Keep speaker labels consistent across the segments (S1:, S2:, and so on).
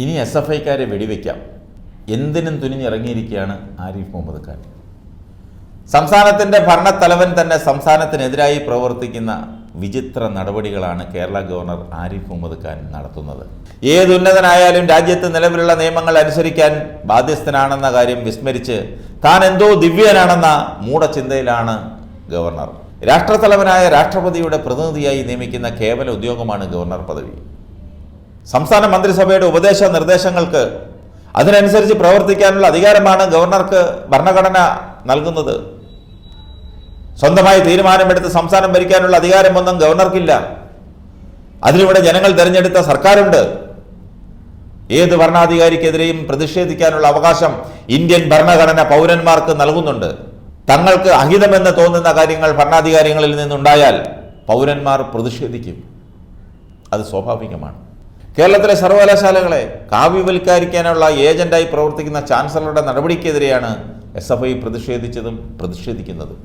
S1: ഇനി SFIക്കാരെ വെടിവെക്കാം. എന്തിനും തുനിഞ്ഞിറങ്ങിയിരിക്കുകയാണ് ആരിഫ് മുഹമ്മദ് ഖാൻ. സംസ്ഥാനത്തിൻ്റെ ഭരണത്തലവൻ തന്നെ സംസ്ഥാനത്തിനെതിരായി പ്രവർത്തിക്കുന്ന വിചിത്ര നടപടികളാണ് കേരള ഗവർണർ ആരിഫ് മുഹമ്മദ് ഖാൻ നടത്തുന്നത്. ഏതുന്നതനായാലും രാജ്യത്ത് നിലവിലുള്ള നിയമങ്ങൾ അനുസരിക്കാൻ ബാധ്യസ്ഥനാണെന്ന കാര്യം വിസ്മരിച്ച് താൻ എന്തോ ദിവ്യനാണെന്ന മൂഢചിന്തയിലാണ് ഗവർണർ. രാഷ്ട്രത്തലവനായ രാഷ്ട്രപതിയുടെ പ്രതിനിധിയായി നിയമിക്കുന്ന കേവല ഉദ്യോഗമാണ് ഗവർണർ പദവി. സംസ്ഥാന മന്ത്രിസഭയുടെ ഉപദേശ നിർദ്ദേശങ്ങൾക്ക് അതിനനുസരിച്ച് പ്രവർത്തിക്കാനുള്ള അധികാരമാണ് ഗവർണർക്ക് ഭരണഘടന നൽകുന്നത്. സ്വന്തമായി തീരുമാനമെടുത്ത് സംസ്ഥാനം ഭരിക്കാനുള്ള അധികാരമൊന്നും ഗവർണർക്കില്ല. അതിനിവിടെ ജനങ്ങൾ തിരഞ്ഞെടുത്ത സർക്കാരുണ്ട്. ഏത് ഭരണാധികാരിക്കെതിരെയും പ്രതിഷേധിക്കാനുള്ള അവകാശം ഇന്ത്യൻ ഭരണഘടന പൗരന്മാർക്ക് നൽകുന്നുണ്ട്. തങ്ങൾക്ക് അഹിതമെന്ന് തോന്നുന്ന കാര്യങ്ങൾ ഭരണാധികാരികളിൽ നിന്നുണ്ടായാൽ പൗരന്മാർ പ്രതിഷേധിക്കും. അത് സ്വാഭാവികമാണ്. കേരളത്തിലെ സർവകലാശാലകളെ കാവ്യവൽക്കരിക്കാനുള്ള ഏജന്റായി പ്രവർത്തിക്കുന്ന ചാൻസലറുടെ നടപടിക്കെതിരെയാണ് SFI പ്രതിഷേധിച്ചതും പ്രതിഷേധിക്കുന്നതും.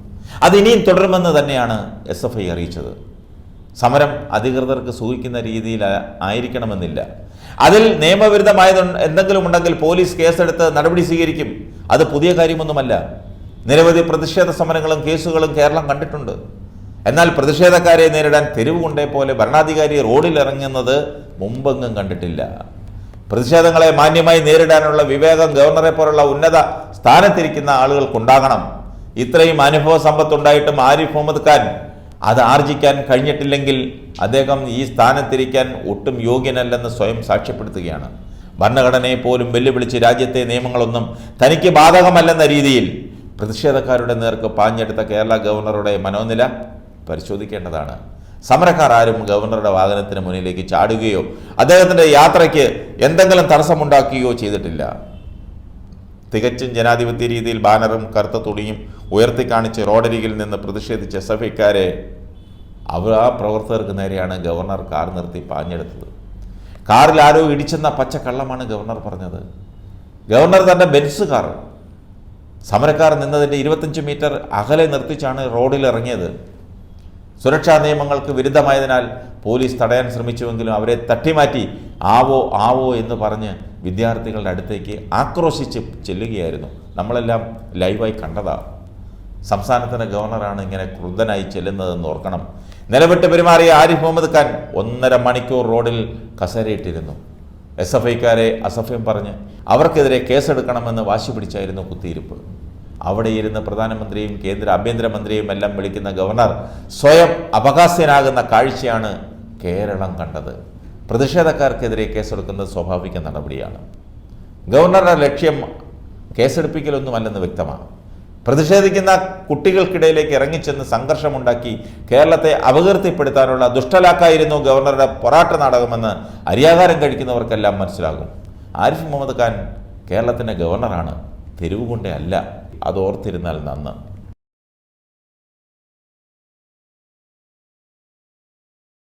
S1: അതിനിയും തുടരുമെന്ന് തന്നെയാണ് SFI അറിയിച്ചത്. സമരം അധികൃതർക്ക് സൂഹിക്കുന്ന രീതിയിൽ ആയിരിക്കണമെന്നില്ല. അതിൽ നിയമവിരുദ്ധമായത് എന്തെങ്കിലും ഉണ്ടെങ്കിൽ പോലീസ് കേസെടുത്ത് നടപടി സ്വീകരിക്കും. അത് പുതിയ കാര്യമൊന്നുമല്ല. നിരവധി പ്രതിഷേധ സമരങ്ങളും കേസുകളും കേരളം കണ്ടിട്ടുണ്ട്. എന്നാൽ പ്രതിഷേധക്കാരെ നേരിടാൻ തെരുവ് കൊണ്ടേ പോലെ ഭരണാധികാരി റോഡിൽ ഇറങ്ങുന്നത് മുമ്പെങ്ങും കണ്ടിട്ടില്ല. പ്രതിഷേധങ്ങളെ മാന്യമായി നേരിടാനുള്ള വിവേകം ഗവർണറെ പോലുള്ള ഉന്നത സ്ഥാനത്തിരിക്കുന്ന ആളുകൾക്കുണ്ടാകണം. ഇത്രയും അനുഭവ സമ്പത്തുണ്ടായിട്ടും ആരിഫ് മുഹമ്മദ് ഖാൻ അത് ആർജിക്കാൻ കഴിഞ്ഞിട്ടില്ലെങ്കിൽ അദ്ദേഹം ഈ സ്ഥാനത്തിരിക്കാൻ ഒട്ടും യോഗ്യനല്ലെന്ന് സ്വയം സാക്ഷ്യപ്പെടുത്തുകയാണ്. ഭരണഘടനയെ പോലും വെല്ലുവിളിച്ച് രാജ്യത്തെ നിയമങ്ങളൊന്നും തനിക്ക് ബാധകമല്ലെന്ന രീതിയിൽ പ്രതിഷേധക്കാരുടെ നേർക്ക് പാഞ്ഞെടുത്ത കേരള ഗവർണറുടെ മനോനില പരിശോധിക്കേണ്ടതാണ്. സമരക്കാർ ആരും ഗവർണറുടെ വാഹനത്തിന് മുന്നിലേക്ക് ചാടുകയോ അദ്ദേഹത്തിൻ്റെ യാത്രയ്ക്ക് എന്തെങ്കിലും തടസ്സമുണ്ടാക്കുകയോ ചെയ്തിട്ടില്ല. തികച്ചും ജനാധിപത്യ രീതിയിൽ ബാനറും കറുത്ത തുണിയും ഉയർത്തിക്കാണിച്ച് റോഡരികിൽ നിന്ന് പ്രതിഷേധിച്ച SFIക്കാരെ ആ പ്രവർത്തകർക്ക് നേരെയാണ് ഗവർണർ കാർ നിർത്തി പാഞ്ഞെടുത്തത്. കാറിൽ ആരോ ഇടിച്ചെന്ന പച്ചക്കള്ളമാണ് ഗവർണർ പറഞ്ഞത്. ഗവർണർ തൻ്റെ ബെൻസ് കാർ സമരക്കാർ നിന്നതിൻ്റെ 25 മീറ്റർ അകലെ നിർത്തിച്ചാണ് റോഡിൽ ഇറങ്ങിയത്. സുരക്ഷാ നിയമങ്ങൾക്ക് വിരുദ്ധമായതിനാൽ പോലീസ് തടയാൻ ശ്രമിച്ചുവെങ്കിലും അവരെ തട്ടിമാറ്റി ആവോ എന്ന് പറഞ്ഞ് വിദ്യാർത്ഥികളുടെ അടുത്തേക്ക് ആക്രോശിച്ച് ചെല്ലുകയായിരുന്നു. നമ്മളെല്ലാം ലൈവായി കണ്ടതാണ്. സംസ്ഥാനത്തിൻ്റെ ഗവർണറാണ് ഇങ്ങനെ ക്രുദ്ധനായി ചെല്ലുന്നതെന്ന് ഓർക്കണം. നിലവിട്ട് പെരുമാറിയ ആരിഫ് മുഹമ്മദ് ഖാൻ 1.5 മണിക്കൂർ റോഡിൽ കസേരയിട്ടിരുന്നു. SFIക്കാരെ അസഭ്യം പറഞ്ഞ് അവർക്കെതിരെ കേസെടുക്കണമെന്ന് വാശി പിടിച്ചായിരുന്നു കുത്തിയിരിപ്പ്. അവിടെ ഇരുന്ന് പ്രധാനമന്ത്രിയും കേന്ദ്ര ആഭ്യന്തരമന്ത്രിയും എല്ലാം വിളിക്കുന്ന ഗവർണർ സ്വയം അപഹാസ്യനാകുന്ന കാഴ്ചയാണ് കേരളം കണ്ടത്. പ്രതിഷേധക്കാർക്കെതിരെ കേസെടുക്കുന്നത് സ്വാഭാവിക നടപടിയാണ്. ഗവർണറുടെ ലക്ഷ്യം കേസെടുപ്പിക്കലൊന്നുമല്ലെന്ന് വ്യക്തമാണ്. പ്രതിഷേധിക്കുന്ന കുട്ടികൾക്കിടയിലേക്ക് ഇറങ്ങിച്ചെന്ന് സംഘർഷമുണ്ടാക്കി കേരളത്തെ അപകീർത്തിപ്പെടുത്താനുള്ള ദുഷ്ടലാക്കായിരുന്നു ഗവർണറുടെ പൊറാട്ട നാടകമെന്ന് അരിയാഹാരം കഴിക്കുന്നവർക്കെല്ലാം മനസ്സിലാകും. ആരിഫ് മുഹമ്മദ് ഖാൻ കേരളത്തിൻ്റെ ഗവർണറാണ്, തെരുവുകൊണ്ടേ അല്ല. അത് ഓർത്തിരുന്നാൽ നന്ന്.